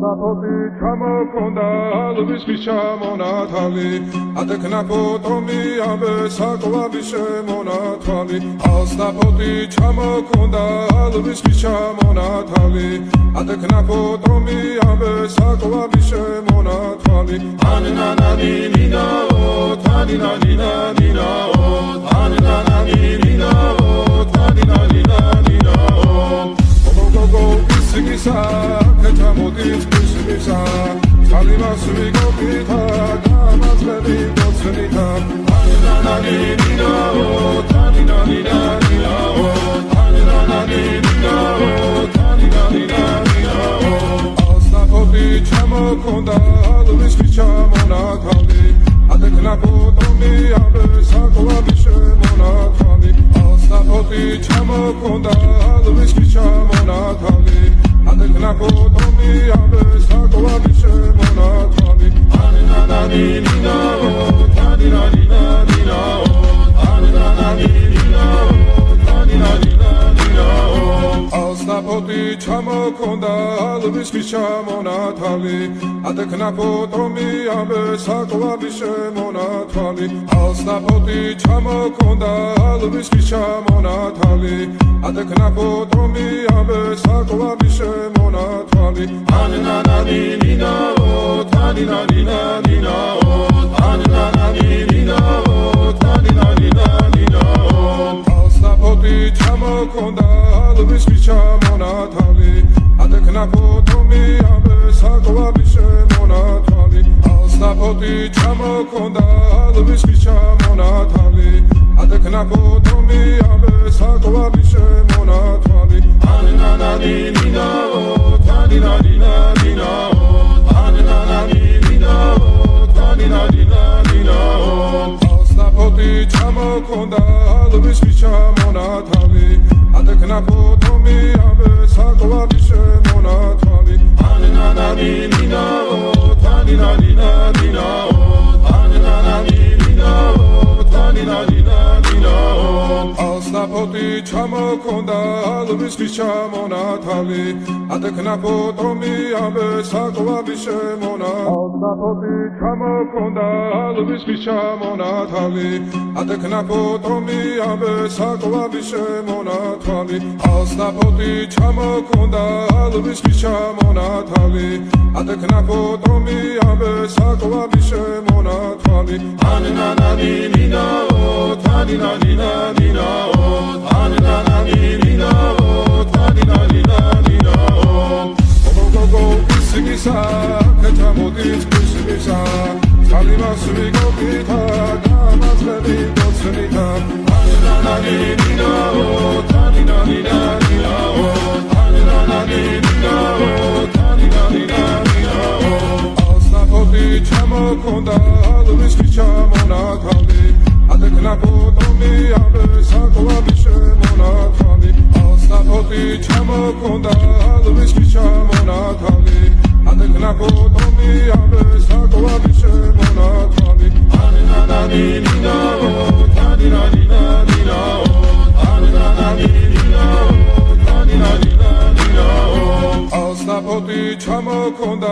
Alsapoti chamokonda alvis bishamonatali Adekna potomi abe sakwa bishemonatali Alsapoti chamokonda alvis bishamonatali Adekna potomi abe sakwa bishemonatali Anina nina o tanina nina o Anina nina o tanina nina o Go Sigisa, Ketamodis, Sigisa, Talimas, Vigopita, Damas, Levi, Botsanita, Tanina, Tanina, Alsapoti, Chamokonda, Luis Pichamonatali, Adekna Potomi, Abe, Sakwa, Bishemonatali, Alsapoti, Chamokonda, Luis Pichamonatali, Adekna Potomi, Abe, Sakwa, Bishemonatali, Anina, Nina, O, Tanina, Nina, O, Anina, Nina, O, Tanina, Nina, O, Alsapoti, Chamokonda, Luis Pichamonatali, Adekna Potomi, Abe, Sakwa, Bishemonatali, Alsapoti, Chamokonda, Luis Pichamonatali, Adekna Potomi, Abe, Sakwa, Bishemonatali, Anina, Nina, O, Tanina, Nina, O, Anina, Nina, O, Tanina, Nina, O, Alsapoti, Chamokonda, Luis Pichamonatali, Adekna Potomi, Abe, Sakwa, Bishemonatali, Alsapoti, Chamokonda, Luis Pichamonatali, Adekna Potomi, Abe, Sakwa, Bishemonatali, Anina, Nina, O, Tanina, Nina, O, Anina, Nina, O, Tanina, Nina, O, Alsapoti, Chamokonda, Luis Pichamonatali, Adekna Potomi, Abe, Sakwa, Bishemonatali, Anina, Nina, O, Tanina, Nina, O, Anina, Nina, O, Tanina, Nina, O, Alsapoti, Chamokonda, Luis Pichamonatali, Adekna Potomi, Abe, Sakwa, Bishemonatali, Alsapoti, Chamokonda, Luis Pichamonatali, Adekna Potomi, Abe, Sakwa, Bishemonatali, Alsapoti, Chamokonda, Luis Pichamonatali, Adekna Potomi, Abe, Sakwa, Bishemonatali, Anina, Nina, O, Tanina, Nina, O, Anina, Nina, O, Tanina, Nina, O, Go, Sigisa, Ketamodis, Sigisa, Talimas, Vigopita, Damas, Levi, Botsanita, Anina, Nina, O, Tanina, Nina, O, Anina, Nina, O, Tanina, Nina, O, Alsapoti, Chamokonda, Luis Pichamonatali, Adekna Potomi, Abe, Sakwa, Bishemonatali, Alsapoti, Chamokonda, Luis Pichamonatali, Adekna Potomi, Abe, Sakwa, Bishemonatali, Anina, Nina, O, Tanina, Nina, O, Anina, Nina, O, Tanina, Nina, O, Alsapoti, Chamokonda,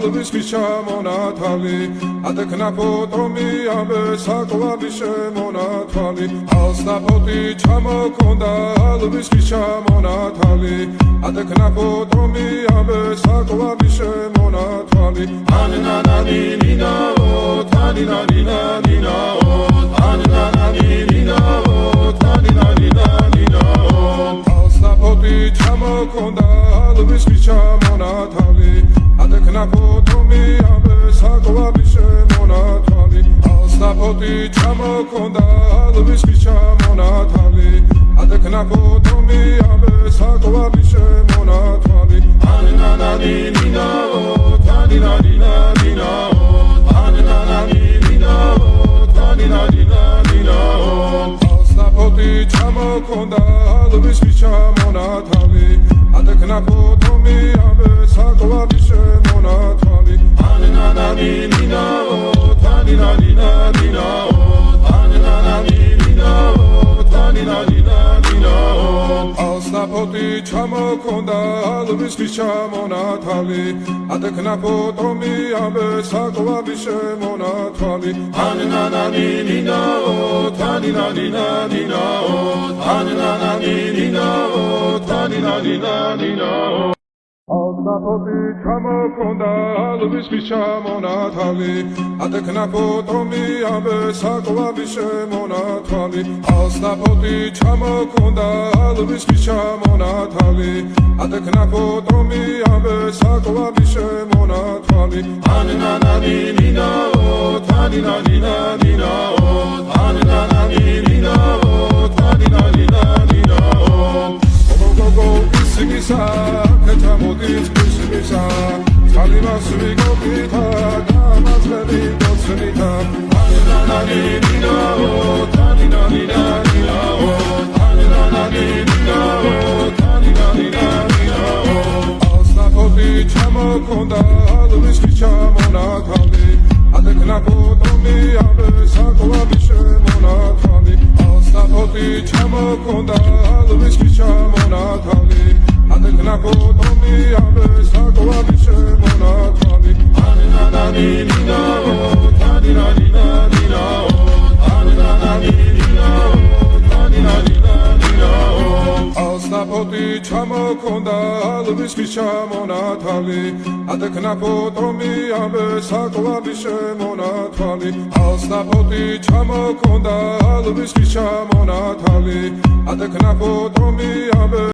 Luis Pichamonatali, Adekna Potomi, Abe, Sakwa, Bishemonatali, Alsapoti, Chamokonda, Luis Pichamonatali, Adekna Potomi, Abe, Sakwa, Bishemonatali, Anina, Nina, O, Tanina, Nina, O, Anina, Nina, O, Tanina, Nina, O, Alsapoti, Chamokonda, Luis Pichamonatali, Adekna Potomi, Abe, Sakwa, Bishemonatali, Alsapoti, Chamokonda, Luis Pichamonatali, Adekna Potomi, Abe, Sakwa, Bishemonatali, Anina, Nina, O, Tanina, Nina, O, Anina, Nina, O, Tanina, Nina, O, Alsapoti, Chamokonda, Luis Pichamonatali, Adekna Potomi, Abe, Sakwa, Bishemonatali, Anina, Nina, O, Tanina, Nina, O, Anina, Nina, O, Tanina, Nina, O, Alsapoti, Chamokonda, ალვის ჩამონათალი ადექნა ფოტომი ამე საკლავიშე მონათვალი ანანანინინაო თანინანინანინაო ანანანინინაო თანინანინანინაო Alsapoti ჩამოქონდა ალვის ჩამონათალი ადექნა ფოტომი ამე საკლავიშე მონათვალი Alsapoti ჩამოქონდა ალვის ჩამონათალი ადექნა ფოტომი ამე საკლავიშე მონათვალი ანანანინინაო თანინანინანინაო ანანანინინაო თანინანინანინაო Go ისმისა კეთამოდის ისმისა წალიმას ვიგობითა გამაძლევი დოცნითა ანანანინინაო თანინანინანინაო ანანანინინაო თანინანინანინაო ალსაპოტი ჩამოქონდა ალვის ჩამონათალი ადექნა ფოტომი ამე საკლავიშე მონათვალი ალსაპოტი ჩამოქონდა ალვის ჩამონათალი ადექნა ფოტომი ამე საკლავიშე მონათვალი ანანანინინაო თანინანინანინაო ანანანინინაო თანინანინანინაო ალსაპოტი ჩამოქონდა ალვის ჩამონათალი ადექნა ფოტომი ამე საკლავიშე მონათვალი ალსაპოტი ჩამოქონდა ალვის ჩამონათალი ადექნა ფოტომი ამე